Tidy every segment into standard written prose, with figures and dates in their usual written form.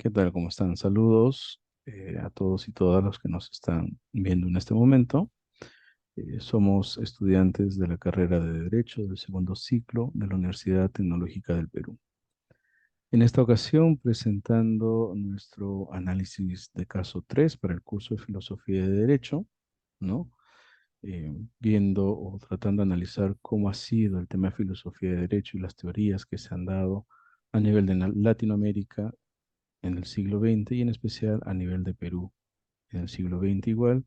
¿Qué tal? ¿Cómo están? Saludos a todos y todas los que nos están viendo en este momento. Somos estudiantes de la carrera de Derecho del segundo ciclo de la Universidad Tecnológica del Perú. En esta ocasión, presentando nuestro análisis de caso 3 para el curso de Filosofía de Derecho, ¿no? Viendo o tratando de analizar cómo ha sido el tema de filosofía de derecho y las teorías que se han dado a nivel de Latinoamérica en el siglo XX y en especial a nivel de Perú en el siglo XX igual,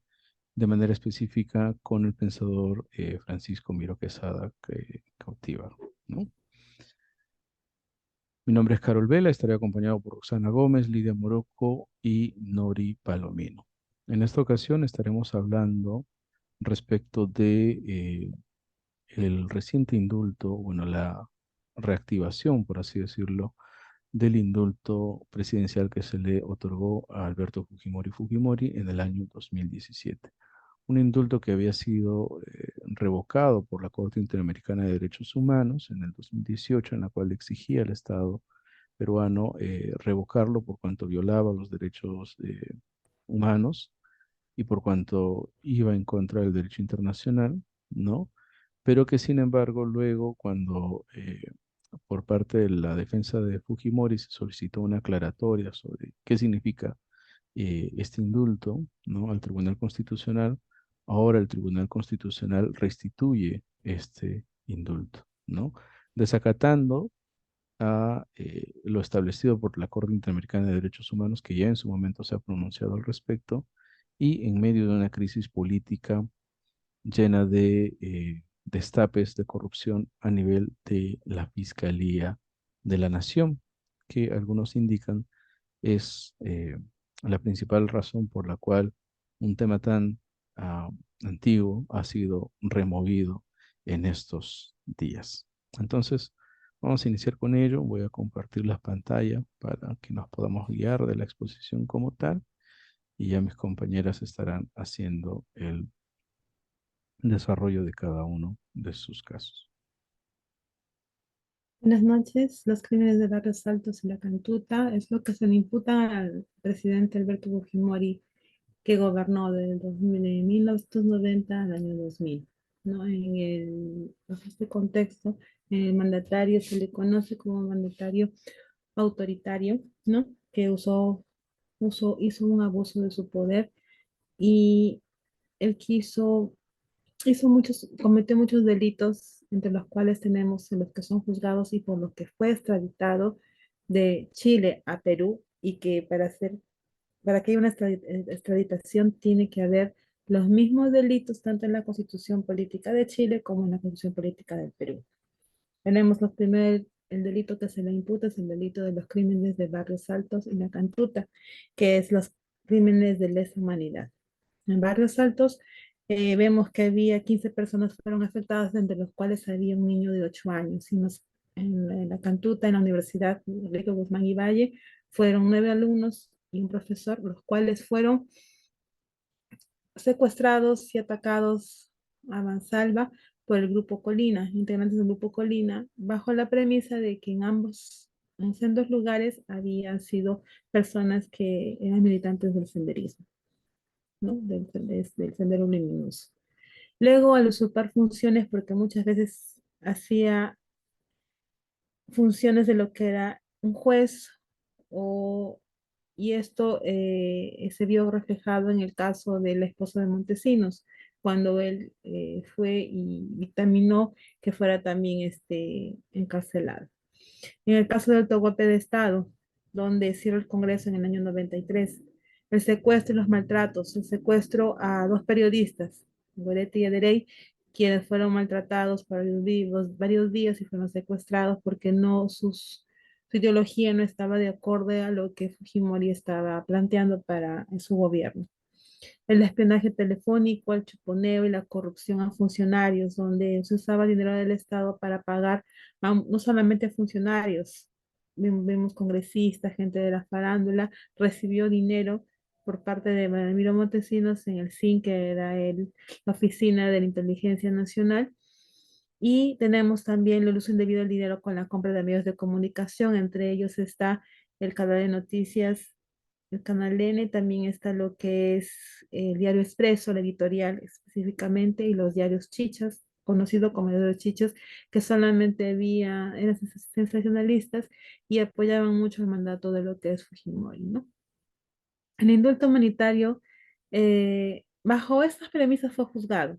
de manera específica con el pensador Francisco Miro Quesada Cautívar, ¿no? Mi nombre es Carol Vela, estaré acompañado por Roxana Gómez, Lidia Morocco y Nori Palomino. En esta ocasión estaremos hablando respecto de el reciente indulto, bueno, la reactivación, por así decirlo, del indulto presidencial que se le otorgó a Alberto Fujimori Fujimori en el año 2017. Un indulto que había sido revocado por la Corte Interamericana de Derechos Humanos en el 2018, en la cual exigía al Estado peruano revocarlo por cuanto violaba los derechos humanos y por cuanto iba en contra del derecho internacional, ¿no? Pero que sin embargo luego cuando por parte de la defensa de Fujimori se solicitó una aclaratoria sobre qué significa este indulto, ¿no? Al Tribunal Constitucional, ahora el Tribunal Constitucional restituye este indulto, ¿no? Desacatando a lo establecido por la Corte Interamericana de Derechos Humanos, que ya en su momento se ha pronunciado al respecto, y en medio de una crisis política llena de destapes de corrupción a nivel de la Fiscalía de la Nación, que algunos indican es la principal razón por la cual un tema tan antiguo ha sido removido en estos días. Entonces, vamos a iniciar con ello. Voy a compartir las pantallas para que nos podamos guiar de la exposición como tal y ya mis compañeras estarán haciendo el desarrollo de cada uno de sus casos. Buenas noches. Los crímenes de Barrios Altos y La Cantuta es lo que se le imputa al presidente Alberto Fujimori, que gobernó de 1990 al año 2000. ¿No? Bajo este contexto, el mandatario se le conoce como mandatario autoritario, ¿no? Que hizo un abuso de su poder y él cometió muchos delitos, entre los cuales tenemos los que son juzgados y por los que fue extraditado de Chile a Perú, y que para que haya una extraditación tiene que haber los mismos delitos tanto en la Constitución Política de Chile como en la Constitución Política del Perú. Tenemos el delito que se le imputa es el delito de los crímenes de Barrios Altos y La Cantuta, que es los crímenes de lesa humanidad. En Barrios Altos vemos que había 15 personas que fueron afectadas, entre los cuales había un niño de 8 años. En La Cantuta, en la Universidad Enrique Guzmán y Valle, fueron 9 alumnos y un profesor, los cuales fueron secuestrados y atacados a mansalva por el Grupo Colina, integrantes del Grupo Colina, bajo la premisa de que en sendos lugares, habían sido personas que eran militantes del senderismo, ¿no? Del sendero luminoso. Luego, al usurpar funciones, porque muchas veces hacía funciones de lo que era un juez, o, y esto se vio reflejado en el caso de la esposa de Montesinos, cuando él fue y dictaminó que fuera también encarcelado. En el caso del Golpe de Estado, donde cierra el Congreso en el año 93, el secuestro y los maltratos, el secuestro a dos periodistas, Goretti y Aderey, quienes fueron maltratados por varios días y fueron secuestrados porque su ideología no estaba de acuerdo a lo que Fujimori estaba planteando para su gobierno. El espionaje telefónico, el chuponeo y la corrupción a funcionarios, donde se usaba dinero del Estado para pagar no solamente a funcionarios, vemos congresistas, gente de la farándula, recibió dinero por parte de Vladimiro Montesinos en el CIN, que era la Oficina de la Inteligencia Nacional. Y tenemos también el uso indebido del dinero con la compra de medios de comunicación. Entre ellos está el canal de noticias, el canal N, también está lo que es el diario Expreso, la editorial específicamente, y los diarios chichas, conocido como diarios chichas, que solamente eran sensacionalistas y apoyaban mucho el mandato de lo que es Fujimori, ¿no? El indulto humanitario, bajo estas premisas, fue juzgado.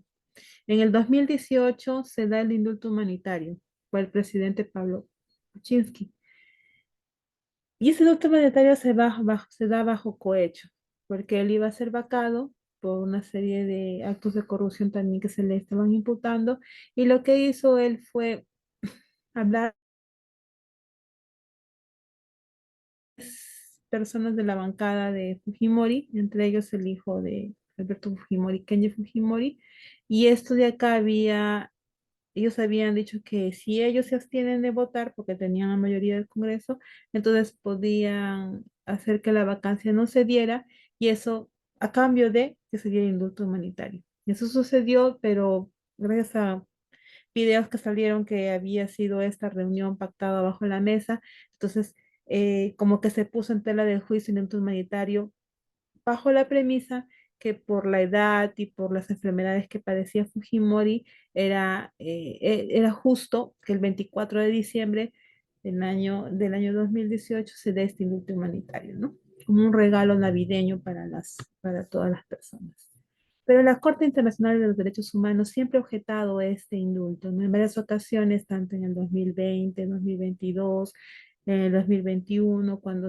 En el 2018 se da el indulto humanitario por el presidente Pablo Kuczynski. Y ese indulto humanitario se da bajo cohecho, porque él iba a ser vacado por una serie de actos de corrupción también que se le estaban imputando. Y lo que hizo él fue hablar personas de la bancada de Fujimori, entre ellos el hijo de Alberto Fujimori, Kenji Fujimori, y esto de acá ellos habían dicho que si ellos se abstienen de votar porque tenían la mayoría del Congreso, entonces podían hacer que la vacancia no se diera y eso a cambio de que se diera indulto humanitario. Y eso sucedió, pero gracias a videos que salieron que había sido esta reunión pactada bajo la mesa, entonces como que se puso en tela de juicio el indulto humanitario bajo la premisa que por la edad y por las enfermedades que padecía Fujimori, era justo que el 24 de diciembre del año 2018 se dé este indulto humanitario, ¿no? Como un regalo navideño para todas las personas. Pero la Corte Internacional de los Derechos Humanos siempre ha objetado este indulto, ¿no? En varias ocasiones, tanto en el 2020, 2022, en el 2021, cuando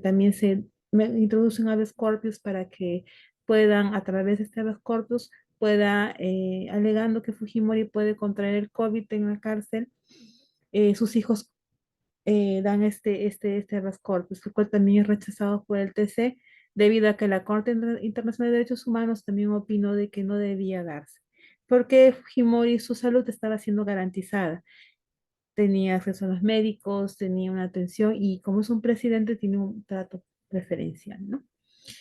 también se introducen habeas corpus para que puedan, a través de este habeas corpus, alegando que Fujimori puede contraer el COVID en la cárcel, sus hijos dan este habeas corpus, el cual también es rechazado por el TC, debido a que la Corte Internacional de Derechos Humanos también opinó de que no debía darse, porque Fujimori, su salud estaba siendo garantizada. Tenía acceso a los médicos, tenía una atención y como es un presidente, tiene un trato preferencial, ¿no?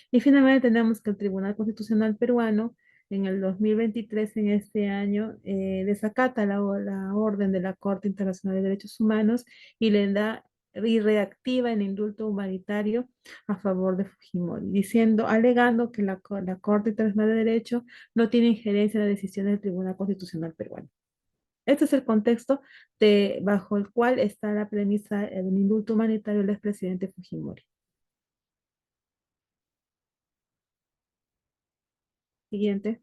Y finalmente tenemos que el Tribunal Constitucional Peruano en el 2023, en este año, desacata la orden de la Corte Internacional de Derechos Humanos y le da y reactiva el indulto humanitario a favor de Fujimori, alegando que la Corte Internacional de Derecho no tiene injerencia en las decisiones del Tribunal Constitucional Peruano. Este es el contexto bajo el cual está la premisa del indulto humanitario del expresidente Fujimori. Siguiente.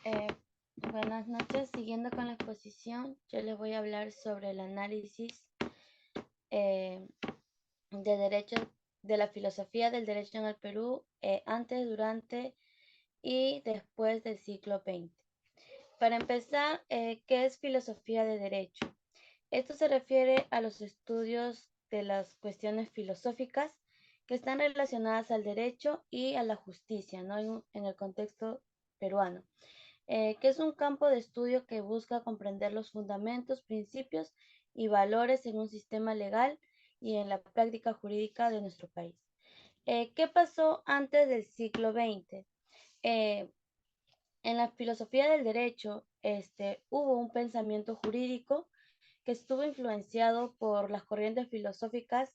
Eh, Buenas noches. Siguiendo con la exposición, yo les voy a hablar sobre el análisis eh, de derecho, de la filosofía del derecho en el Perú antes, durante y después del siglo XX. Para empezar, ¿qué es filosofía de derecho? Esto se refiere a los estudios de las cuestiones filosóficas que están relacionadas al derecho y a la justicia, ¿no? En el contexto peruano. Que es un campo de estudio que busca comprender los fundamentos, principios y valores en un sistema legal y en la práctica jurídica de nuestro país. ¿Qué pasó antes del siglo XX? Eh, en la filosofía del derecho hubo un pensamiento jurídico que estuvo influenciado por las corrientes filosóficas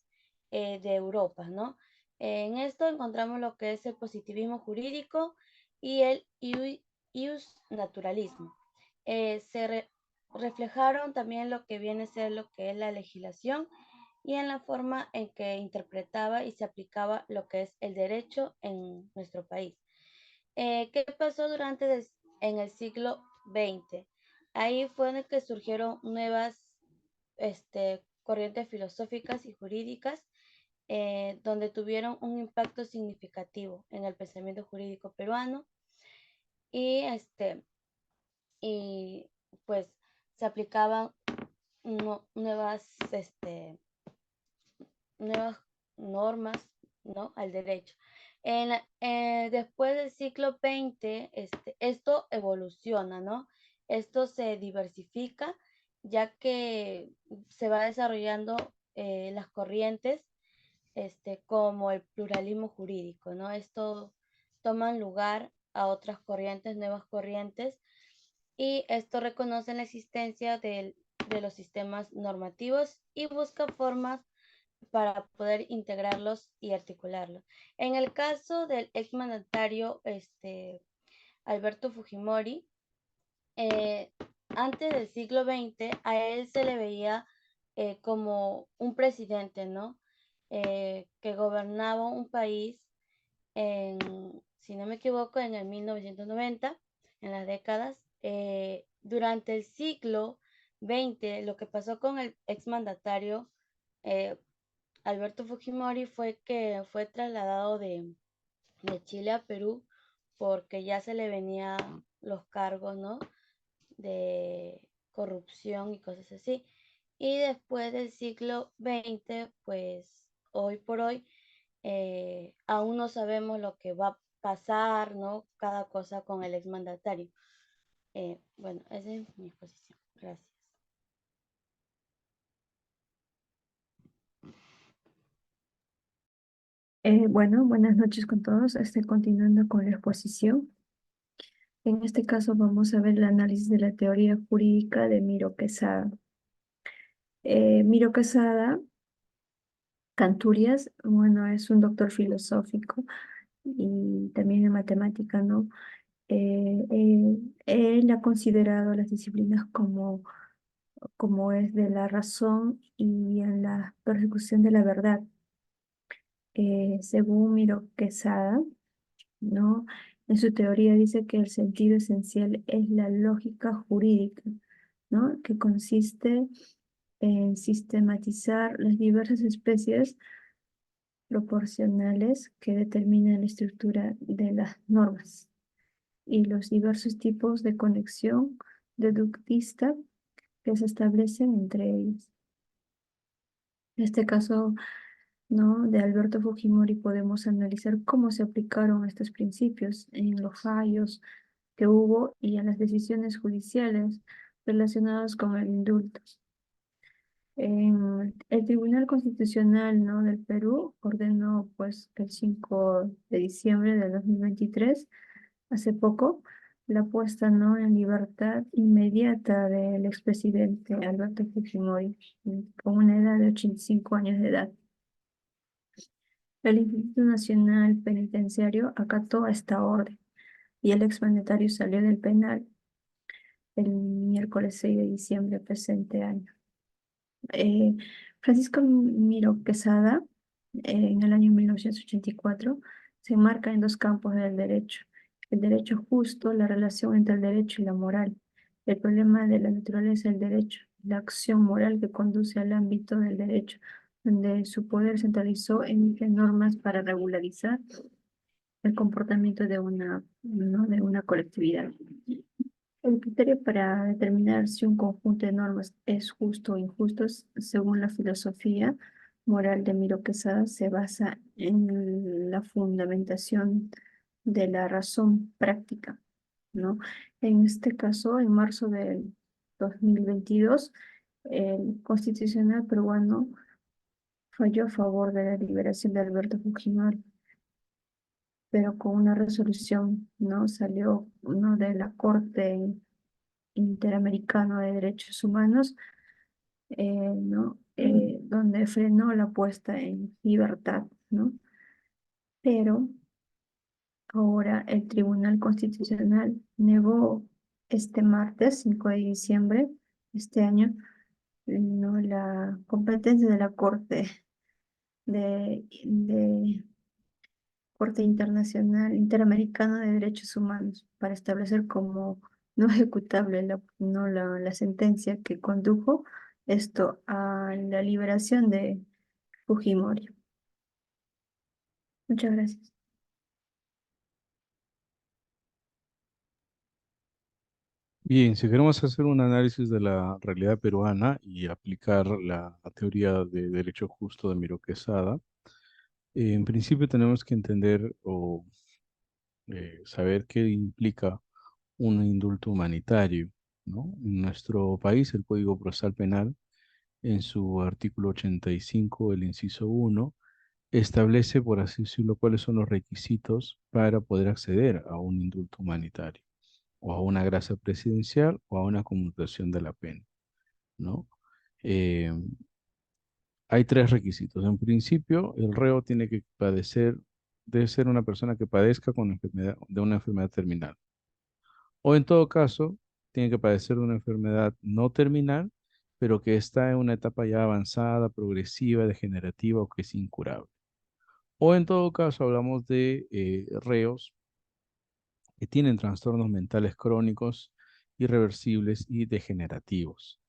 de Europa, ¿no? En esto encontramos lo que es el positivismo jurídico y el ius naturalismo. Reflejaron también lo que viene a ser lo que es la legislación y en la forma en que interpretaba y se aplicaba lo que es el derecho en nuestro país. ¿Qué pasó en el siglo XX? Ahí fue en el que surgieron nuevas corrientes filosóficas y jurídicas donde tuvieron un impacto significativo en el pensamiento jurídico peruano y, y pues se aplicaban nuevas normas, ¿no? Al derecho. Después del siglo XX, esto evoluciona, ¿no? Esto se diversifica, ya que se va desarrollando las corrientes como el pluralismo jurídico, ¿no? Esto toman lugar a otras corrientes, nuevas corrientes, y esto reconoce la existencia de los sistemas normativos y busca formas para poder integrarlos y articularlos. En el caso del exmandatario Alberto Fujimori, eh, antes del siglo XX, a él se le veía como un presidente, ¿no? Que gobernaba un país en, si no me equivoco, en el 1990, en las décadas. Durante el siglo XX, lo que pasó con el exmandatario eh, Alberto Fujimori fue que fue trasladado de Chile a Perú porque ya se le venían los cargos, ¿no? De corrupción y cosas así. Y después del siglo XX, pues hoy por hoy, aún no sabemos lo que va a pasar, ¿no? Cada cosa con el exmandatario. Bueno, esa es mi exposición. Gracias. Bueno, buenas noches con todos. Continuando con la exposición. En este caso vamos a ver el análisis de la teoría jurídica de Miro Quesada. Miro Quesada Canturias, bueno, es un doctor filosófico y también de matemática, ¿no? Él ha considerado las disciplinas como es de la razón y en la persecución de la verdad. Según Miro Quesada, ¿no? En su teoría dice que el sentido esencial es la lógica jurídica, ¿no? Que consiste en sistematizar las diversas especies proporcionales que determinan la estructura de las normas y los diversos tipos de conexión deductista que se establecen entre ellas. En este caso, ¿no? De Alberto Fujimori podemos analizar cómo se aplicaron estos principios en los fallos que hubo y en las decisiones judiciales relacionadas con el indulto. El Tribunal Constitucional, ¿no? del Perú ordenó pues el 5 de diciembre de 2023, hace poco, la puesta, ¿no? en libertad inmediata del expresidente Alberto Fujimori, con una edad de 85 años de edad. El Instituto Nacional Penitenciario acató esta orden y el exmandatario salió del penal el miércoles 6 de diciembre presente año. Eh, Francisco Miro Quesada, en el año 1984, se enmarca en dos campos del derecho: el derecho justo, la relación entre el derecho y la moral, el problema de la naturaleza del derecho, la acción moral que conduce al ámbito del derecho, donde su poder centralizó en normas para regularizar el comportamiento de ¿no? de una colectividad. El criterio para determinar si un conjunto de normas es justo o injusto, según la filosofía moral de Miro Quesada, se basa en la fundamentación de la razón práctica, ¿no? En este caso, en marzo del 2022, el Constitucional peruano falló a favor de la liberación de Alberto Fujimori, pero con una resolución, ¿no? Salió uno de la Corte Interamericano de Derechos Humanos, ¿no? Donde frenó la puesta en libertad, ¿no? Pero ahora el Tribunal Constitucional negó este martes 5 de diciembre de este año, ¿no? la competencia de la de Corte Internacional Interamericana de Derechos Humanos para establecer como no ejecutable la sentencia que condujo esto a la liberación de Fujimori. Muchas gracias. Bien, si queremos hacer un análisis de la realidad peruana y aplicar la teoría de derecho justo de Miro Quesada, en principio tenemos que entender o saber qué implica un indulto humanitario, ¿no? En nuestro país, el Código Procesal Penal, en su artículo 85, el inciso 1, establece, por así decirlo, cuáles son los requisitos para poder acceder a un indulto humanitario, o a una gracia presidencial, o a una conmutación de la pena, ¿no? Eh, Hay tres requisitos. En principio, el reo tiene que padecer, debe ser una persona que padezca con enfermedad, de una enfermedad terminal. O en todo caso, tiene que padecer de una enfermedad no terminal, pero que está en una etapa ya avanzada, progresiva, degenerativa o que es incurable. O en todo caso, hablamos de reos que tienen trastornos mentales crónicos, irreversibles y degenerativos.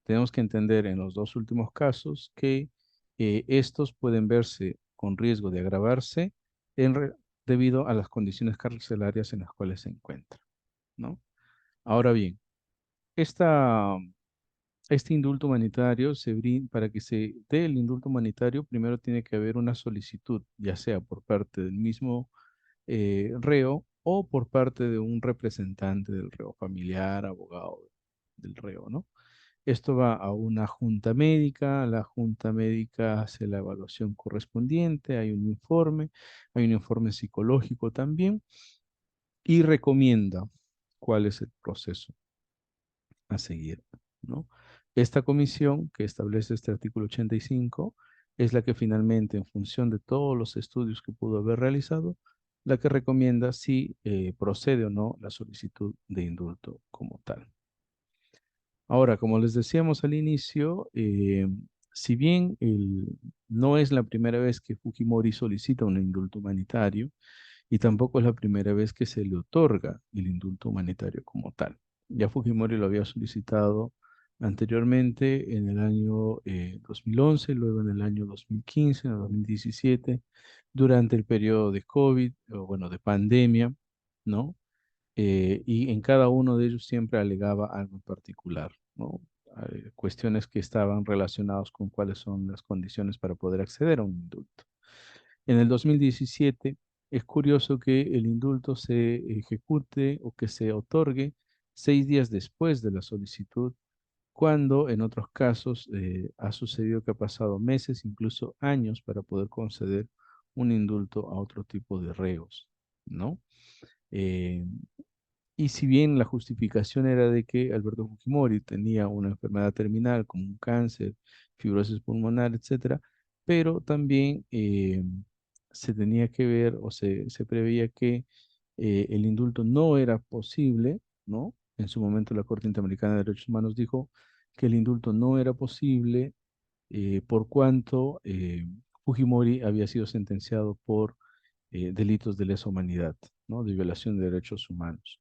Tenemos que entender en los dos últimos casos que estos pueden verse con riesgo de agravarse debido a las condiciones carcelarias en las cuales se encuentran, ¿no? Ahora bien, esta, este indulto humanitario para que se dé el indulto humanitario, primero tiene que haber una solicitud, ya sea por parte del mismo reo o por parte de un representante del reo, familiar, abogado del reo, ¿no? Esto va a una junta médica, la junta médica hace la evaluación correspondiente, hay un informe psicológico también y recomienda cuál es el proceso a seguir, ¿no? Esta comisión que establece este artículo 85 es la que finalmente, en función de todos los estudios que pudo haber realizado, la que recomienda si procede o no la solicitud de indulto como tal. Ahora, como les decíamos al inicio, si bien no es la primera vez que Fujimori solicita un indulto humanitario, y tampoco es la primera vez que se le otorga el indulto humanitario como tal. Ya Fujimori lo había solicitado anteriormente en el año 2011, luego en el año 2015, en el 2017, durante el periodo de COVID, o bueno, de pandemia, ¿no? Y en cada uno de ellos siempre alegaba algo en particular, ¿no? Cuestiones que estaban relacionadas con cuáles son las condiciones para poder acceder a un indulto. En el 2017 es curioso que el indulto se ejecute o que se otorgue 6 días después de la solicitud, cuando en otros casos ha sucedido que ha pasado meses, incluso años, para poder conceder un indulto a otro tipo de reos, ¿no? Eh, y si bien la justificación era de que Alberto Fujimori tenía una enfermedad terminal como un cáncer, fibrosis pulmonar, etcétera, pero también se tenía que ver o se preveía que el indulto no era posible, ¿no? En su momento la Corte Interamericana de Derechos Humanos dijo que el indulto no era posible por cuanto Fujimori había sido sentenciado por delitos de lesa humanidad, ¿no? De violación de derechos humanos.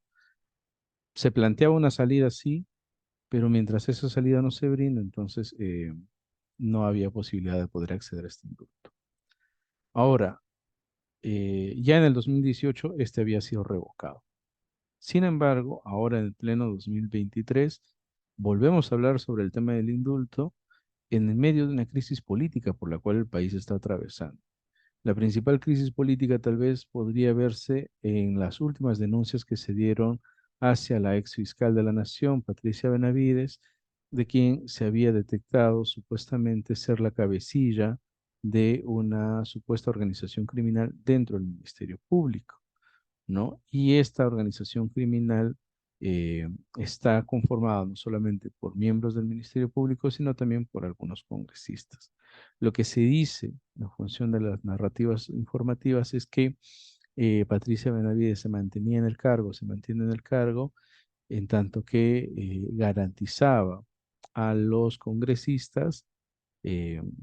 Se planteaba una salida, sí, pero mientras esa salida no se brinda, entonces no había posibilidad de poder acceder a este indulto. Ahora, ya en el 2018, este había sido revocado. Sin embargo, ahora en el pleno 2023, volvemos a hablar sobre el tema del indulto en el medio de una crisis política por la cual el país está atravesando. La principal crisis política tal vez podría verse en las últimas denuncias que se dieron hacia la ex fiscal de la Nación, Patricia Benavides, de quien se había detectado supuestamente ser la cabecilla de una supuesta organización criminal dentro del Ministerio Público, ¿no? Y esta organización criminal eh, está conformada no solamente por miembros del Ministerio Público, sino también por algunos congresistas. Lo que se dice en función de las narrativas informativas es que Patricia Benavides se mantenía en el cargo, se mantiene en el cargo, en tanto que garantizaba a los congresistas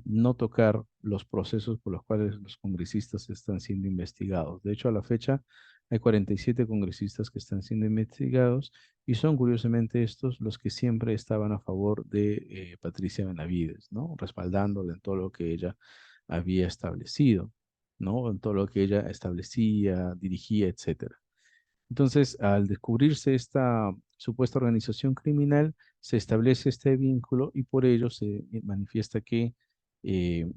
no tocar los procesos por los cuales los congresistas están siendo investigados. De hecho, a la fecha hay 47 congresistas que están siendo investigados y son curiosamente estos los que siempre estaban a favor de Patricia Benavides, ¿no? Respaldándola en todo lo que ella había establecido, ¿no? En todo lo que ella establecía, dirigía, etcétera. Entonces, al descubrirse esta supuesta organización criminal, se establece este vínculo y por ello se manifiesta que eh,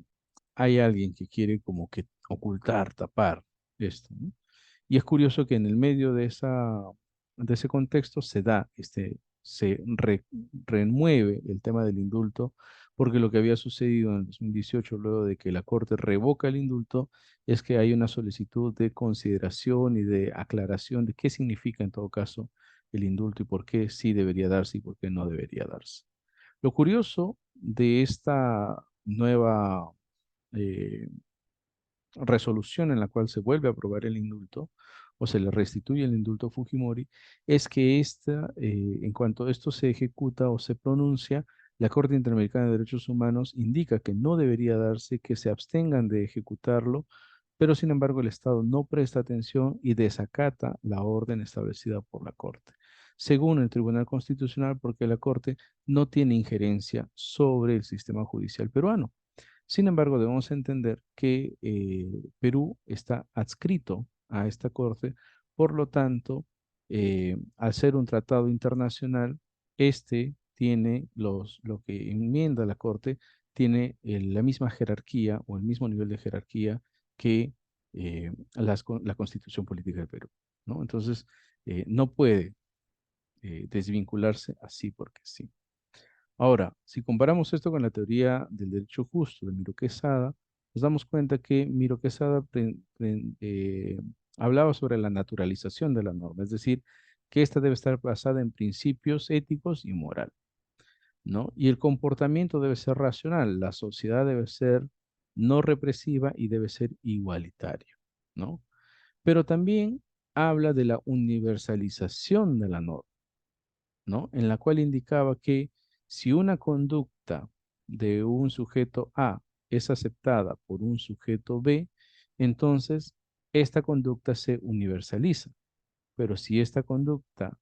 hay alguien que quiere como que ocultar, tapar esto, ¿no? Y es curioso que en el medio de ese contexto se remueve el tema del indulto porque lo que había sucedido en el 2018, luego de que la Corte revoca el indulto, es que hay una solicitud de consideración y de aclaración de qué significa en todo caso el indulto y por qué sí debería darse y por qué no debería darse. Lo curioso de esta nueva eh, resolución en la cual se vuelve a aprobar el indulto o se le restituye el indulto a Fujimori, es que en cuanto esto se ejecuta o se pronuncia, la Corte Interamericana de Derechos Humanos indica que no debería darse, que se abstengan de ejecutarlo, pero sin embargo el Estado no presta atención y desacata la orden establecida por la Corte, según el Tribunal Constitucional, porque la Corte no tiene injerencia sobre el sistema judicial peruano. Sin embargo, debemos entender que Perú está adscrito a esta corte, por lo tanto, al ser un tratado internacional, este tiene lo que enmienda la corte, tiene la misma jerarquía o el mismo nivel de jerarquía que la Constitución Política del Perú, ¿no? Entonces, no puede desvincularse así porque sí. Ahora, si comparamos esto con la teoría del derecho justo de Miro Quesada, nos damos cuenta que Miro Quesada hablaba sobre la naturalización de la norma, es decir, que ésta debe estar basada en principios éticos y moral, ¿no? Y el comportamiento debe ser racional, la sociedad debe ser no represiva y debe ser igualitaria, ¿no? Pero también habla de la universalización de la norma, ¿no? En la cual indicaba que si una conducta de un sujeto A es aceptada por un sujeto B, entonces esta conducta se universaliza. Pero si esta conducta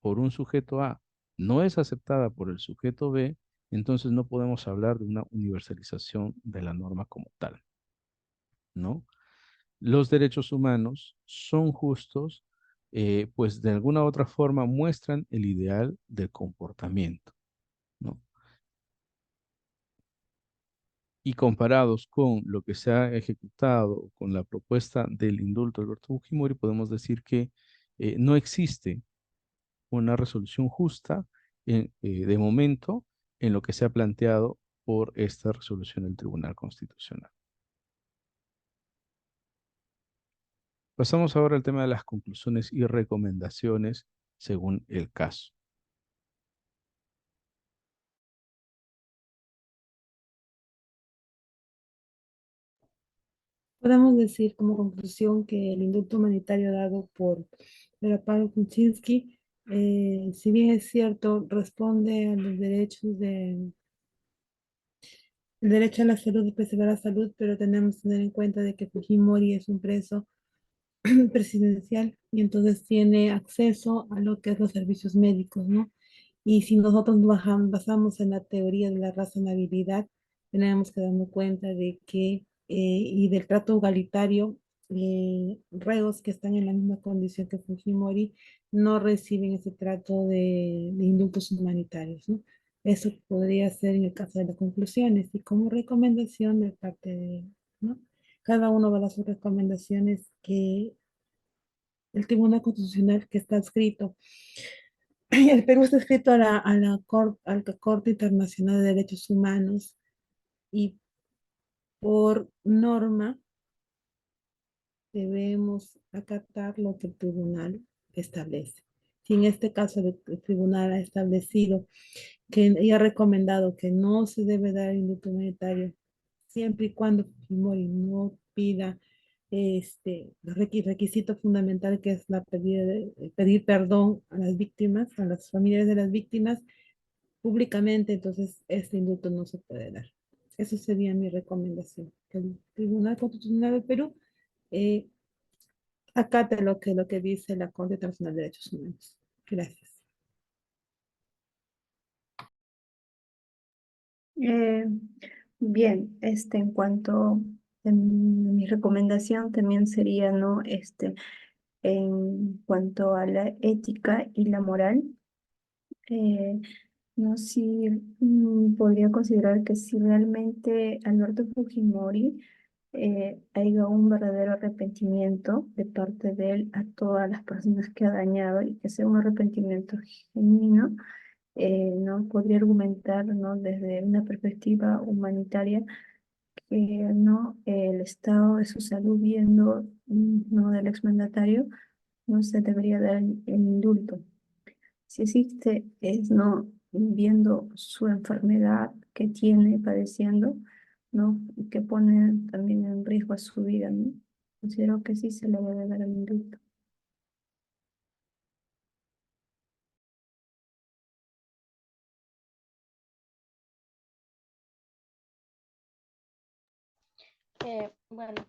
por un sujeto A no es aceptada por el sujeto B, entonces no podemos hablar de una universalización de la norma como tal, ¿no? Los derechos humanos son justos, pues de alguna u otra forma muestran el ideal del comportamiento, ¿no? Y comparados con lo que se ha ejecutado, con la propuesta del indulto de Alberto Fujimori, podemos decir que no existe una resolución justa de momento en lo que se ha planteado por esta resolución del Tribunal Constitucional. Pasamos ahora al tema de las conclusiones y recomendaciones según el caso. Podemos decir como conclusión que el indulto humanitario dado por Pablo Kuczynski, si bien es cierto, responde a los derechos el derecho a la salud y preservar la salud, pero tenemos que tener en cuenta de que Fujimori es un preso presidencial y entonces tiene acceso a lo que es los servicios médicos, ¿no? Y si nosotros basamos en la teoría de la razonabilidad, tenemos que darnos cuenta de que, y del trato igualitario, reos que están en la misma condición que Fujimori no reciben ese trato de indultos humanitarios, ¿no? Eso podría ser en el caso de las conclusiones y como recomendación de parte de, ¿no? Cada uno va a dar sus recomendaciones que el Tribunal Constitucional que está escrito. El Perú está escrito a la Corte Internacional de Derechos Humanos y por norma debemos acatar lo que el tribunal establece. Si en este caso el tribunal ha establecido y ha recomendado que no se debe dar indulto humanitario siempre y cuando Fujimori no pida el requisito fundamental que es pedir perdón a las víctimas, a las familias de las víctimas públicamente, entonces este indulto no se puede dar. Eso sería mi recomendación, que el Tribunal Constitucional del Perú eh, acate lo que dice la Corte Internacional de Derechos Humanos. Gracias. Eh, Bien, en cuanto a mi recomendación también sería, ¿no? En cuanto a la ética y la moral, eh, no si podría considerar que si realmente Alberto Fujimori haya un verdadero arrepentimiento de parte de él a todas las personas que ha dañado y que sea un arrepentimiento genuino, ¿no? Podría argumentar, ¿no? Desde una perspectiva humanitaria que, ¿no? El estado de su salud viendo, ¿no? Del exmandatario, no se debería dar el indulto. Si existe, es, ¿no? Viendo su enfermedad que tiene padeciendo, ¿no? Y que pone también en riesgo a su vida, ¿no? Considero que sí se le debe dar el indulto. Bueno,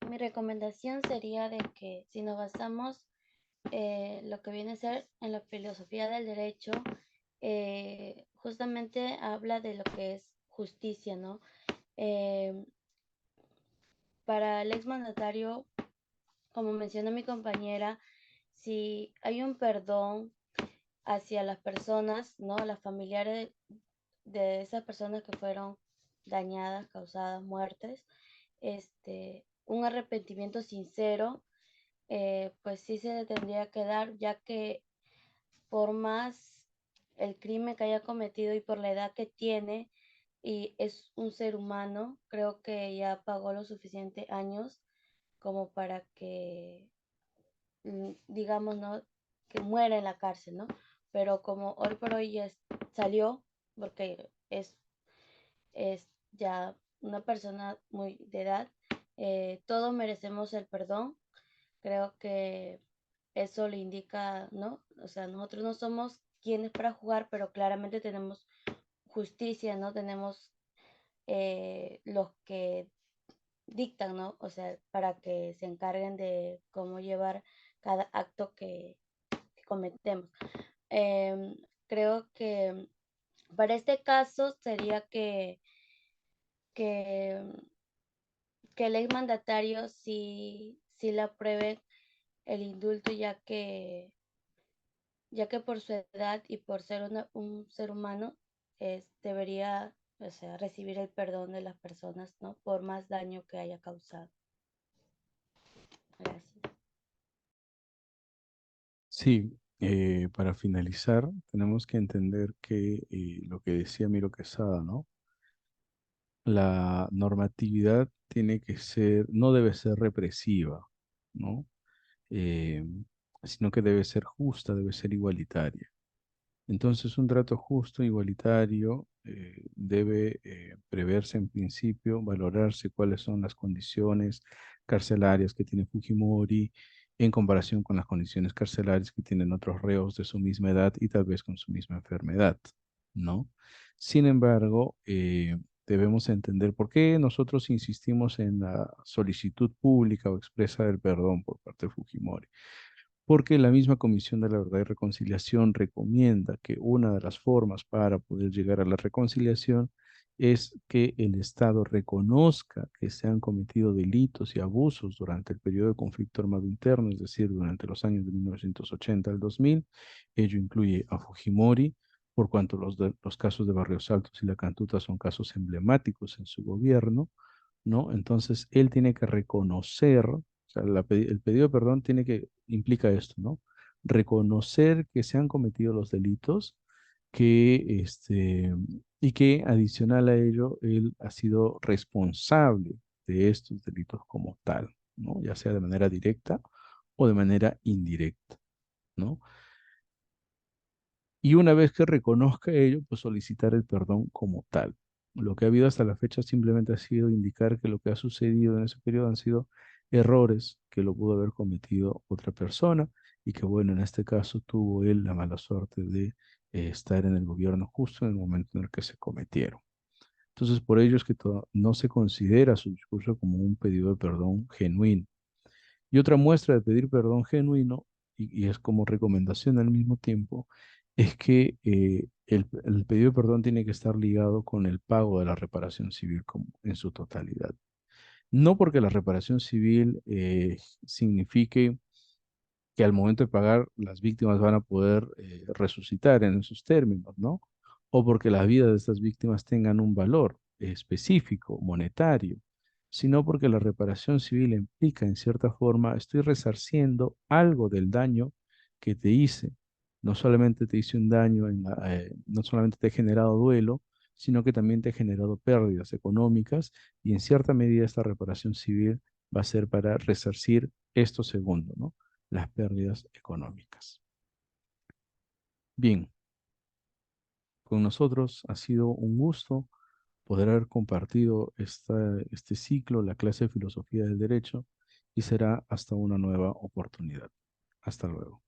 mi recomendación sería de que si nos basamos lo que viene a ser en la filosofía del derecho, justamente habla de lo que es justicia, ¿no? Eh, para el exmandatario, como mencionó mi compañera, si hay un perdón hacia las personas, ¿no? Las familiares de esas personas que fueron dañadas, causadas muertes, un arrepentimiento sincero, pues sí se le tendría que dar, ya que por más el crimen que haya cometido y por la edad que tiene, y es un ser humano, creo que ya pagó los suficientes años como para que, digamos, ¿no? Que muera en la cárcel, ¿no? Pero como hoy por hoy ya salió, porque es ya una persona muy de edad, todos merecemos el perdón. Creo que eso le indica, ¿no? O sea, nosotros no somos quienes para jugar, pero claramente tenemos justicia, ¿no? Tenemos los que dictan, ¿no? O sea, para que se encarguen de cómo llevar cada acto que cometemos. Creo que para este caso sería que, que el exmandatario sí le apruebe el indulto, ya que por su edad y por ser un ser humano, debería, o sea, recibir el perdón de las personas, ¿no? Por más daño que haya causado. Gracias. Sí, para finalizar, tenemos que entender que lo que decía Miro Quesada, ¿no? La normatividad tiene que ser, no debe ser represiva, ¿no? Eh, sino que debe ser justa, debe ser igualitaria. Entonces, un trato justo, igualitario, debe preverse en principio, valorarse cuáles son las condiciones carcelarias que tiene Fujimori en comparación con las condiciones carcelarias que tienen otros reos de su misma edad y tal vez con su misma enfermedad, ¿no? Sin embargo, debemos entender por qué nosotros insistimos en la solicitud pública o expresa del perdón por parte de Fujimori, porque la misma Comisión de la Verdad y Reconciliación recomienda que una de las formas para poder llegar a la reconciliación es que el Estado reconozca que se han cometido delitos y abusos durante el periodo de conflicto armado interno, es decir, durante los años de 1980 al 2000. Ello incluye a Fujimori, por cuanto los casos de Barrios Altos y La Cantuta son casos emblemáticos en su gobierno, ¿no? Entonces, él tiene que reconocer, o sea, el pedido de perdón implica esto, ¿no? Reconocer que se han cometido los delitos, que, y que adicional a ello, él ha sido responsable de estos delitos como tal, ¿no? Ya sea de manera directa o de manera indirecta, ¿no? Y una vez que reconozca ello, pues solicitar el perdón como tal. Lo que ha habido hasta la fecha simplemente ha sido indicar que lo que ha sucedido en ese periodo han sido errores que lo pudo haber cometido otra persona y que, bueno, en este caso tuvo él la mala suerte de estar en el gobierno justo en el momento en el que se cometieron. Entonces, por ello es que no se considera su discurso como un pedido de perdón genuino. Y otra muestra de pedir perdón genuino, y es como recomendación al mismo tiempo, es que el pedido de perdón tiene que estar ligado con el pago de la reparación civil en su totalidad. No porque la reparación civil signifique que al momento de pagar las víctimas van a poder resucitar en esos términos, ¿no? O porque las vidas de estas víctimas tengan un valor específico, monetario, sino porque la reparación civil implica, en cierta forma, estoy resarciendo algo del daño que te hice, no solamente te hizo un daño, no solamente te ha generado duelo, sino que también te ha generado pérdidas económicas y en cierta medida esta reparación civil va a ser para resarcir esto segundo, ¿no? Las pérdidas económicas. Bien, con nosotros ha sido un gusto poder haber compartido este ciclo, la clase de Filosofía del Derecho, y será hasta una nueva oportunidad. Hasta luego.